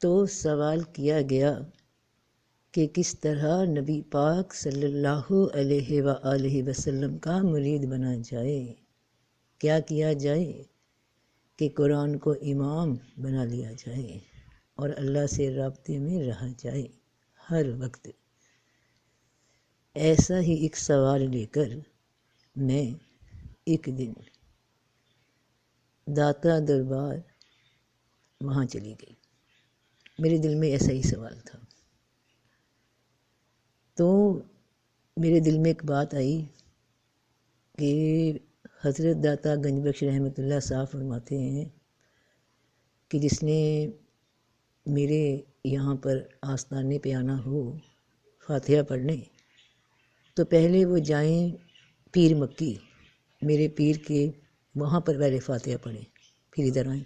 تو سوال کیا گیا کہ کس طرح نبی پاک صلی اللہ علیہ وآلہ وسلم کا مرید بنا جائے، کیا کیا جائے کہ قرآن کو امام بنا لیا جائے اور اللہ سے رابطے میں رہا جائے ہر وقت۔ ایسا ہی ایک سوال لے کر میں ایک دن داتا دربار وہاں چلی گئی۔ میرے دل میں ایسا ہی سوال تھا، تو میرے دل میں ایک بات آئی کہ حضرت داتا گنج بخش رحمۃ اللہ صاحب فرماتے ہیں کہ جس نے میرے یہاں پر آستانے پہ آنا ہو فاتحہ پڑھنے، تو پہلے وہ جائیں پیر مکی، میرے پیر کے وہاں پر پہلے فاتحہ پڑھیں، پھر ادھر آئیں۔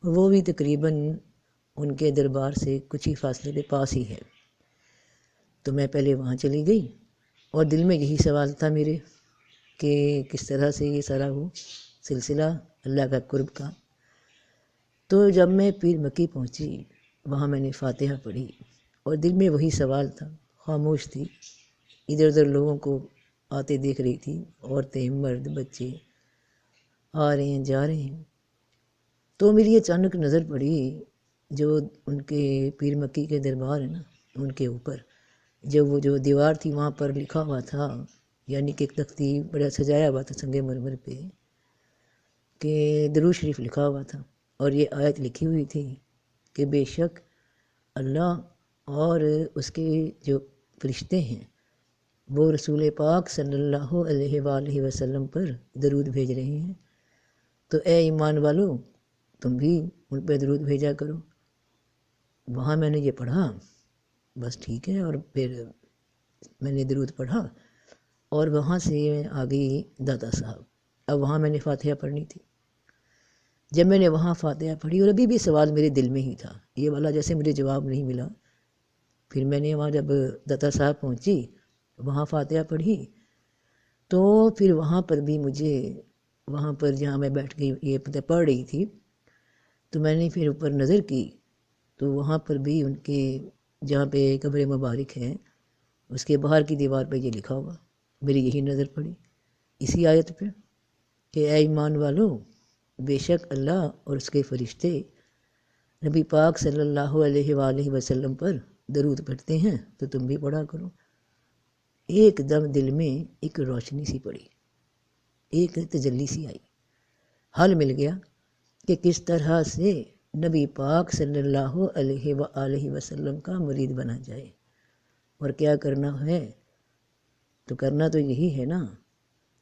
وہ بھی تقریباً ان کے دربار سے کچھ ہی فاصلے پہ پاس ہی ہے، تو میں پہلے وہاں چلی گئی اور دل میں یہی سوال تھا میرے کہ کس طرح سے یہ سارا ہو سلسلہ اللہ کا قرب کا۔ تو جب میں پیر مکی پہنچی وہاں میں نے فاتحہ پڑھی اور دل میں وہی سوال تھا، خاموش تھی، ادھر ادھر لوگوں کو آتے دیکھ رہی تھی، عورتیں مرد بچے آ رہے ہیں جا رہے ہیں۔ تو میری اچانک نظر پڑی جو ان کے پیر مکی کے دربار ہے نا، ان کے اوپر جو دیوار تھی وہاں پر لکھا ہوا تھا، یعنی کہ ایک تختی بڑا سجایا ہوا تھا سنگ مرمر پہ کہ درود شریف لکھا ہوا تھا، اور یہ آیت لکھی ہوئی تھی کہ بے شک اللہ اور اس کے جو فرشتے ہیں وہ رسول پاک صلی اللہ علیہ وآلہ وسلم پر درود بھیج رہے ہیں، تو اے ایمان والو تم بھی ان پہ درود بھیجا کرو۔ وہاں میں نے یہ پڑھا، بس ٹھیک ہے، اور پھر میں نے درود پڑھا اور وہاں سے میں آ گئی داتا صاحب۔ اب وہاں میں نے فاتحہ پڑھنی تھی۔ جب میں نے وہاں فاتحہ پڑھی اور ابھی بھی سوال میرے دل میں ہی تھا یہ والا، جیسے مجھے جواب نہیں ملا، پھر میں نے وہاں جب داتا صاحب پہنچی وہاں فاتحہ پڑھی، تو پھر وہاں پر بھی مجھے وہاں پر جہاں میں بیٹھ گئی یہ پڑھ رہی تھی، تو میں نے پھر اوپر نظر کی تو وہاں پر بھی ان کے جہاں پہ قبر مبارک ہے اس کے باہر کی دیوار پہ یہ لکھا ہوا، میری یہی نظر پڑی اسی آیت پہ کہ اے ایمان والو بے شک اللہ اور اس کے فرشتے نبی پاک صلی اللہ علیہ وآلہ وسلم پر درود پڑھتے ہیں تو تم بھی پڑھا کرو۔ ایک دم دل میں ایک روشنی سی پڑی، ایک تجلی سی آئی، حل مل گیا کہ کس طرح سے نبی پاک صلی اللہ علیہ وآلہ وسلم کا مرید بنا جائے، اور کیا کرنا ہے، تو کرنا تو یہی ہے نا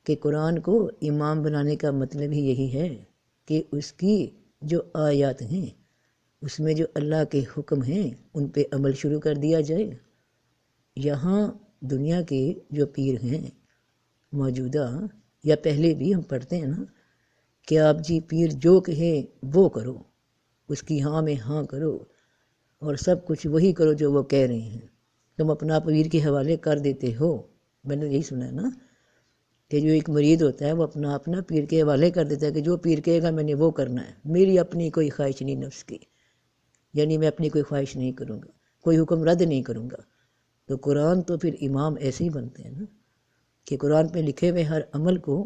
کہ قرآن کو امام بنانے کا مطلب ہی یہی ہے کہ اس کی جو آیات ہیں اس میں جو اللہ کے حکم ہیں ان پہ عمل شروع کر دیا جائے۔ یہاں دنیا کے جو پیر ہیں موجودہ یا پہلے بھی ہم پڑھتے ہیں نا کہ آپ جی پیر جو کہے وہ کرو، اس کی ہاں میں ہاں کرو اور سب کچھ وہی کرو جو وہ کہہ رہے ہیں، تم اپنا پیر کے حوالے کر دیتے ہو۔ میں نے یہی سنا ہے نا کہ جو ایک مرید ہوتا ہے وہ اپنا پیر کے حوالے کر دیتا ہے کہ جو پیر کہے گا میں نے وہ کرنا ہے، میری اپنی کوئی خواہش نہیں نفس کی، یعنی میں اپنی کوئی خواہش نہیں کروں گا، کوئی حکم رد نہیں کروں گا۔ تو قرآن تو پھر امام ایسے ہی بنتے ہیں نا کہ قرآن پہ لکھے ہوئے ہر عمل کو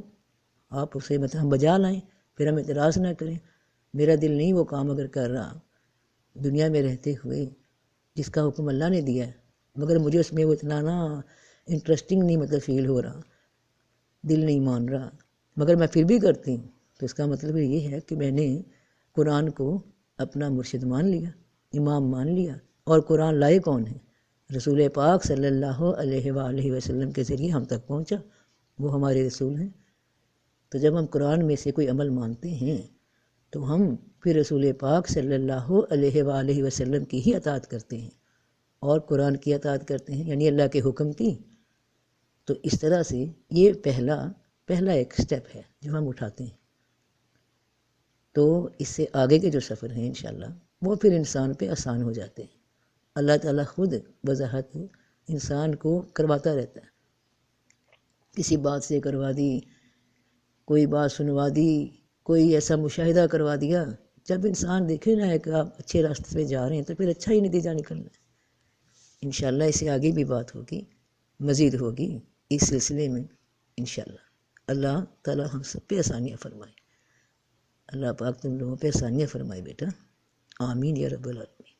آپ اسے ہم بجا لائیں، پھر ہم اعتراض نہ کریں۔ میرا دل نہیں وہ کام اگر کر رہا دنیا میں رہتے ہوئے جس کا حکم اللہ نے دیا ہے، مگر مجھے اس میں وہ اتنا نا انٹرسٹنگ نہیں فیل ہو رہا، دل نہیں مان رہا، مگر میں پھر بھی کرتی ہوں، تو اس کا مطلب یہ ہے کہ میں نے قرآن کو اپنا مرشد مان لیا، امام مان لیا۔ اور قرآن لائے کون ہے؟ رسول پاک صلی اللہ علیہ وآلہ وسلم کے ذریعے ہم تک پہنچا، وہ ہمارے رسول ہیں۔ تو جب ہم قرآن میں سے کوئی عمل مانتے ہیں تو ہم پھر رسول پاک صلی اللہ علیہ وآلہ وسلم کی ہی اطاعت کرتے ہیں اور قرآن کی اطاعت کرتے ہیں، یعنی اللہ کے حکم کی۔ تو اس طرح سے یہ پہلا ایک سٹیپ ہے جو ہم اٹھاتے ہیں۔ تو اس سے آگے کے جو سفر ہیں انشاءاللہ وہ پھر انسان پہ آسان ہو جاتے ہیں۔ اللہ تعالیٰ خود وضاحت انسان کو کرواتا رہتا ہے، کسی بات سے کروا دی، کوئی بات سنوا دی، کوئی ایسا مشاہدہ کروا دیا جب انسان دیکھے نا کہ آپ اچھے راستے پہ جا رہے ہیں تو پھر اچھا ہی نتیجہ نکلنا ہے۔ انشاءاللہ اس سے آگے بھی بات ہوگی، مزید ہوگی اس سلسلے میں انشاءاللہ۔ اللہ تعالیٰ ہم سب پہ آسانیاں فرمائے، اللہ پاک تم لوگوں پہ آسانیاں فرمائے بیٹا، آمین یا رب العالمین۔